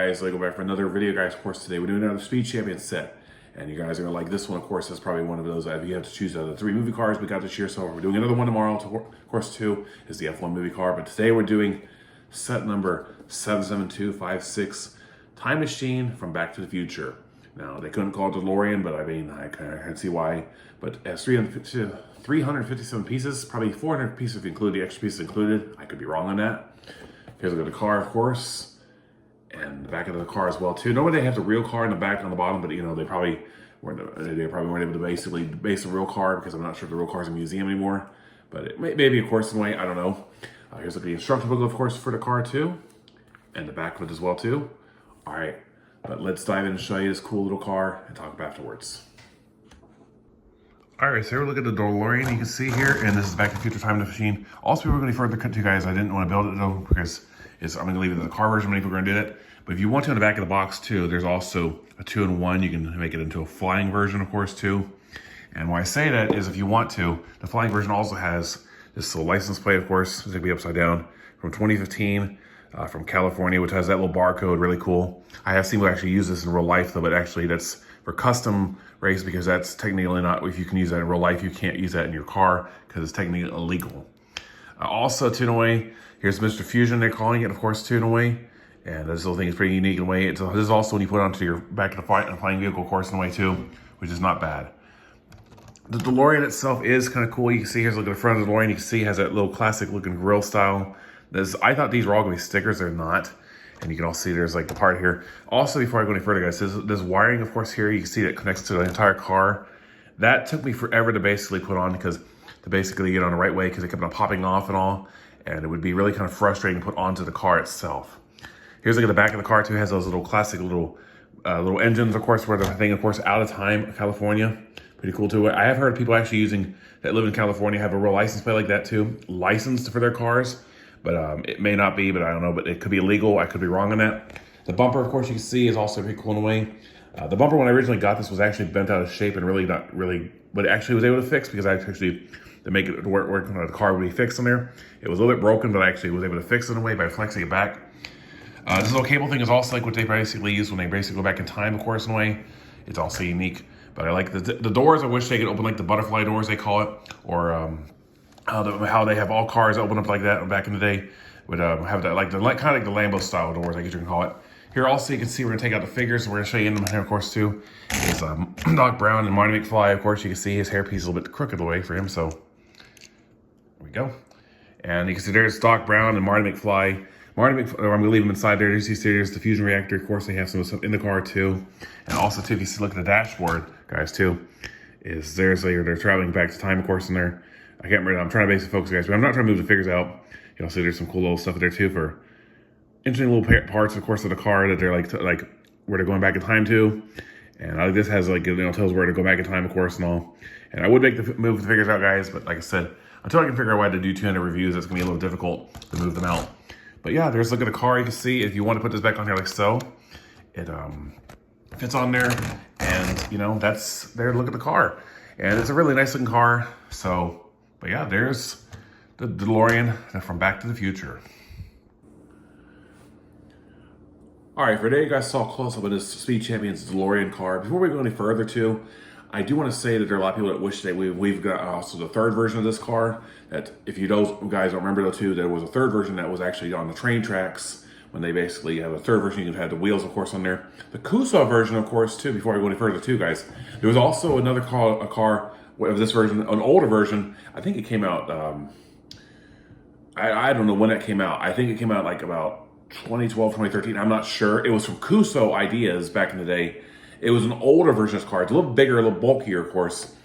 guys? Go back for another video, guys. Of course, today we're doing another Speed Champion set. And you guys are going to like this one, of course. That's probably one of those, if you have to choose out of the 3 movie cars we got this year. So we're doing another one tomorrow. Of course, 2 is the F1 movie car. But today we're doing set number 77256, Time Machine from Back to the Future. Now, they couldn't call it DeLorean, but I mean, I can see why. But it has 357 pieces, probably 400 pieces if you include the extra pieces included. I could be wrong on that. Here's a good car, of course, and the back of the car as well too. Normally they have the real car in the back and on the bottom, but you know they probably weren't able to basically base a real car because I'm not sure if the real car's in a museum anymore. But it maybe, of course, in a way, I don't know. Here's the instruction booklet, of course, for the car too, and the back of it as well too. All right, but let's dive in and show you this cool little car and talk afterwards. All right, so here we look at the DeLorean you can see here, and this is Back to the Future Time Machine. Also, we're going to further cut to, guys, I didn't want to build it though because I'm going to leave it in the car version. Many people are going to do it. But if you want to, in the back of the box too, there's also a 2-in-1. You can make it into a flying version, of course, too. And why I say that is if you want to, the flying version also has this little license plate, of course. It's going to be upside down from 2015 from California, which has that little barcode, really cool. I have seen people actually use this in real life though, but actually that's for custom race because that's technically not, if you can use that in real life, you can't use that in your car because it's technically illegal. Also, too, in a way, here's Mr. Fusion, they're calling it, of course, too, in a way. And this little thing is pretty unique in a way. This is also when you put it onto your back of the flying vehicle, of course, in a way, too, which is not bad. The DeLorean itself is kind of cool. You can see, here's a look at the front of the DeLorean. You can see it has that little classic looking grill style. I thought these were all going to be stickers. They're not. And you can all see there's like the part here. Also, before I go any further, guys, this wiring, of course, here, you can see that connects to the entire car. That took me forever to basically put on because to basically get on the right way because it kept on popping off and all. And it would be really kind of frustrating to put onto the car itself. Here's a look at the back of the car too. It has those little classic little engines, of course, where the thing, of course, out of time, California. Pretty cool too. I have heard people actually using that live in California have a real license plate like that too, licensed for their cars. But it may not be, but I don't know. But it could be illegal. I could be wrong on that. The bumper, of course, you can see is also pretty cool in a way. The bumper, when I originally got this, was actually bent out of shape and really not really, but it actually was able to fix because I actually, to make it work, the car would be fixed on there. It was a little bit broken, but I actually was able to fix it in a way by flexing it back. This little cable thing is also like what they basically use when they basically go back in time, of course, in a way. It's also unique. But I like the doors. I wish they could open like the butterfly doors, they call it, or how they have all cars open up like that back in the day. Would have that kind of like the Lambo style doors, I guess you can call it. Here also you can see we're gonna take out the figures. So we're gonna show you in them here, of course, too. Is Doc Brown and Marty McFly. Of course, you can see his hairpiece is a little bit crooked away for him. So there we go. And you can see there's Doc Brown and Marty McFly. I'm gonna leave them inside there. You see there's the fusion reactor. Of course, they have some in the car too. And also too, if you look at the dashboard, guys, too, they're traveling back to time, of course, in there. I can't remember. I'm trying to basically focus, guys, but I'm not trying to move the figures out. You know, so there's some cool little stuff there too for interesting little parts, of course, of the car that they're like where they're going back in time to. And this has like, you know, tells where to go back in time, of course, and all. And I would move the figures out, guys, but like I said, until I can figure out why to do 200 reviews, it's gonna be a little difficult to move them out. But yeah, there's a look at the car. You can see if you want to put this back on here like so, it fits on there, and you know that's there. Look at the car, and it's a really nice looking car. So, but yeah, there's the DeLorean from Back to the Future. All right, for today, you guys saw a close up of this Speed Champions DeLorean car. Before we go any further, too, I do want to say that there are a lot of people that wish that we've got also the third version of this car. That if you guys don't remember though too, there was a third version that was actually on the train tracks when they basically have a third version. You can have the wheels, of course, on there. The Kuso version, of course, too. Before I go any further, too, guys, there was also another car, a car of this version, an older version. I think it came out. I don't know when it came out. I think it came out like about 2012, 2013. I'm not sure. It was from Kuso Ideas back in the day. It was an older version of this car. It's a little bigger, a little bulkier, of course.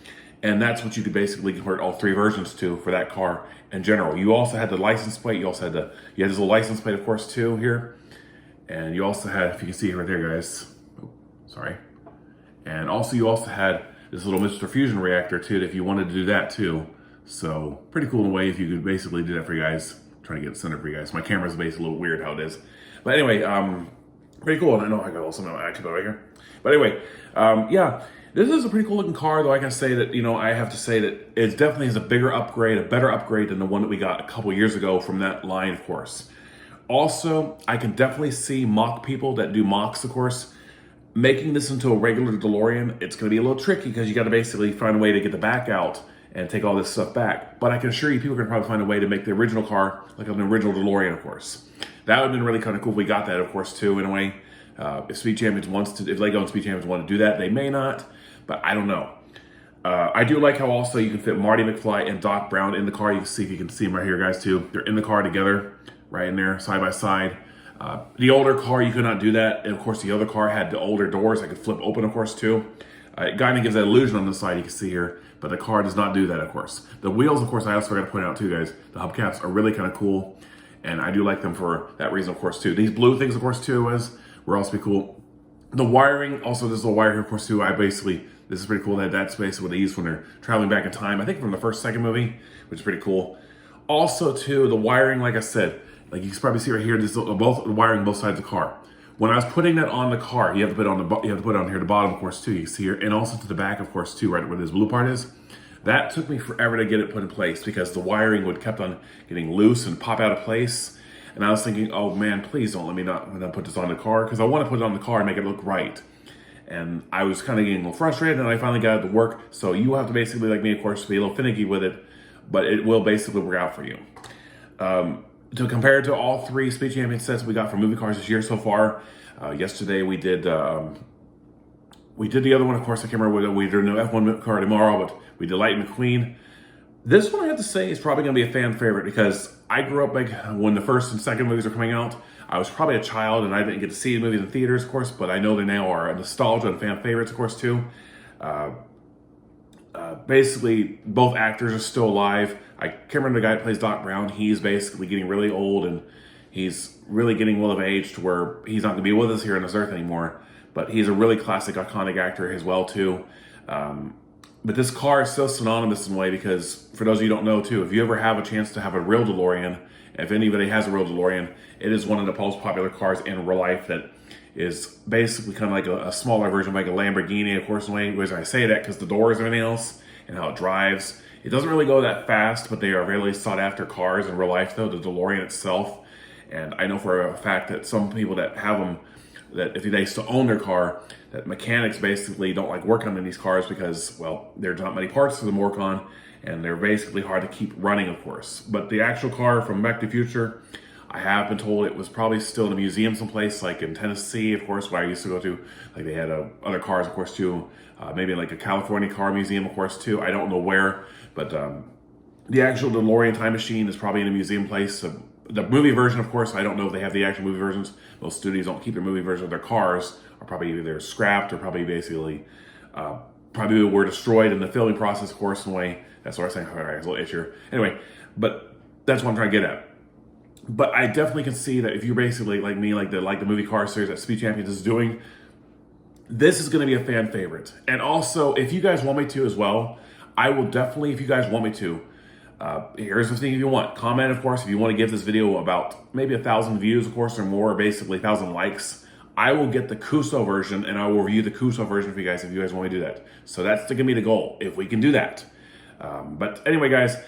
And that's what you could basically convert all 3 versions to for that car in general. You also had the license plate. You also had you had this little license plate, of course, too, here. And you also had, if you can see it right there, guys. Oh, sorry. And also, you also had this little Mr. Fusion reactor, too, if you wanted to do that, too. So, pretty cool in a way if you could basically do that for you guys. I'm trying to get it centered for you guys. My camera's basically a little weird how it is. But anyway, pretty cool. And I know I got a little something on my action right here. But anyway, yeah. This is a pretty cool looking car, though. I can say that, you know, I have to say that it definitely is a bigger upgrade, a better upgrade than the one that we got a couple years ago from that line, of course. Also, I can definitely see mock people that do mocks, of course, making this into a regular DeLorean. It's going to be a little tricky because you got to basically find a way to get the back out and take all this stuff back. But I can assure you people are going to probably find a way to make the original car like an original DeLorean, of course. That would have been really kind of cool if we got that, of course, too, in a way. If Speed Champions wants to, if Lego and Speed Champions want to do that, they may not, but I don't know. I do like how also you can fit Marty McFly and Doc Brown in the car. You can see if you can see them right here, guys, too. They're in the car together, right in there, side by side. The older car, you could not do that. And of course, the other car had the older doors that could flip open, of course, too. It kind of gives that illusion on the side, you can see here, but the car does not do that, of course. The wheels, of course, I also forgot to point out too, guys, the hubcaps are really kind of cool, and I do like them for that reason, of course, too. These blue things, of course, too, were also pretty cool. The wiring, also, there's a wire here, of course, too. This is pretty cool that that's basically what they use when they're traveling back in time. I think from the second movie, which is pretty cool. Also, too, the wiring, like I said, like you can probably see right here, this both wiring both sides of the car. When I was putting that on the car, you have to put it on here the bottom, of course, too. You can see here, and also to the back, of course, too, right where this blue part is. That took me forever to get it put in place because the wiring would kept on getting loose and pop out of place. And I was thinking, oh man, please don't let me not put this on the car because I want to put it on the car and make it look right. And I was kind of getting a little frustrated, and I finally got it to work. So you have to basically, like me, of course, be a little finicky with it, but it will basically work out for you. To compare it to all three Speed Champion sets we got from movie cars this year so far, yesterday we did the other one, of course, I can't remember whether we did a new F1 car tomorrow, but we did Lightning McQueen. This one I have to say is probably going to be a fan favorite because I grew up like when the first and second movies were coming out. I was probably a child and I didn't get to see the movies in theaters, of course, but I know they now are a nostalgia and fan favorites, of course, too. Basically, both actors are still alive. I can't remember the guy that plays Doc Brown. He's basically getting really old and he's really getting well of age to where he's not going to be with us here on this earth anymore. But he's a really classic, iconic actor as well, too. But this car is so synonymous in a way because, for those of you who don't know, too, if you ever have a chance to have a real DeLorean, if anybody has a real DeLorean, it is one of the most popular cars in real life that is basically kind of like a smaller version, like a Lamborghini, of course, in a way. Which I say that because the doors and everything else and how it drives. It doesn't really go that fast, but they are really sought after cars in real life, though, the DeLorean itself. And I know for a fact that some people that have them, that if they still own their car, that mechanics basically don't like working on these cars because, well, there's not many parts for them to work on, and they're basically hard to keep running, of course. But the actual car from Back to the Future, I have been told it was probably still in a museum someplace, like in Tennessee, of course, where I used to go to. Like they had other cars, of course, too. Maybe like a California car museum, of course, too. I don't know where, but the actual DeLorean time machine is probably in a museum place. The movie version, of course, I don't know if they have the actual movie versions. Most studios don't keep their movie versions of their cars, or probably either scrapped or probably basically probably were destroyed in the filming process, of course, in a way. That's what I was saying. All right, it's a little itchier. Anyway, but that's what I'm trying to get at. But I definitely can see that if you're basically like me, like the movie car series that Speed Champions is doing, this is going to be a fan favorite. And also, if you guys want me to as well, I will definitely, if you guys want me to, here's the thing if you want. Comment, of course, if you want to give this video about maybe 1,000 views, of course, or more, basically 1,000 likes. I will get the Kuso version, and I will review the Kuso version for you guys if you guys want me to do that. So that's going to be the goal, if we can do that. But anyway, guys,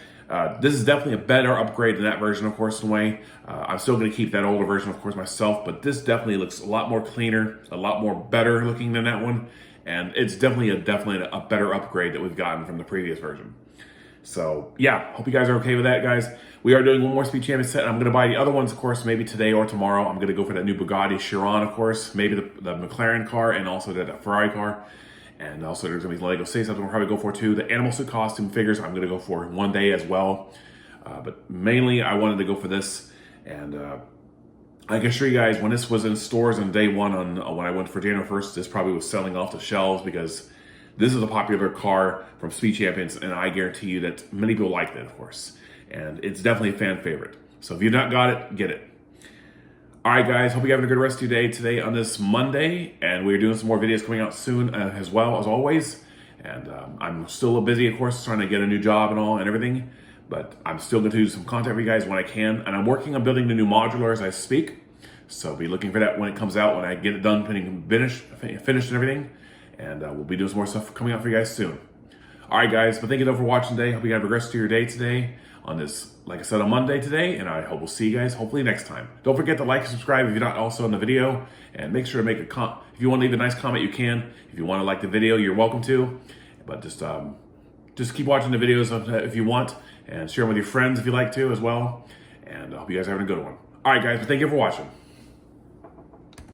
this is definitely a better upgrade than that version, of course, in a way. I'm still going to keep that older version, of course, myself, but this definitely looks a lot more cleaner, a lot more better looking than that one. And it's definitely a better upgrade that we've gotten from the previous version. So, yeah, hope you guys are okay with that, guys. We are doing one more Speed Champions set. I'm going to buy the other ones, of course, maybe today or tomorrow. I'm going to go for that new Bugatti Chiron, of course, maybe the McLaren car, and also that Ferrari car. And also there's going to be Lego City stuff we'll probably go for, too. The animal suit costume figures I'm going to go for one day as well. But mainly, I wanted to go for this. And I can assure you guys, when this was in stores on day one, when I went for January 1st, this probably was selling off the shelves because this is a popular car from Speed Champions, and I guarantee you that many people like that, of course. And it's definitely a fan favorite. So if you've not got it, get it. All right, guys, hope you're having a good rest of your day today on this Monday. And we're doing some more videos coming out soon as well, as always. And I'm still busy, of course, trying to get a new job and all and everything. But I'm still going to do some content for you guys when I can. And I'm working on building the new modular as I speak. So be looking for that when it comes out, when I get it done, finished and everything. And we'll be doing some more stuff coming out for you guys soon. All right, guys, but thank you though for watching today. Hope you have a rest of your day today on this, like I said, on Monday today, and I hope we'll see you guys hopefully next time. Don't forget to like and subscribe if you're not also in the video, and make sure to make a if you want to leave a nice comment, you can. If you want to like the video, you're welcome to, but just keep watching the videos if you want, and share them with your friends if you like to as well. And I hope you guys are having a good one. All right, guys, but thank you for watching.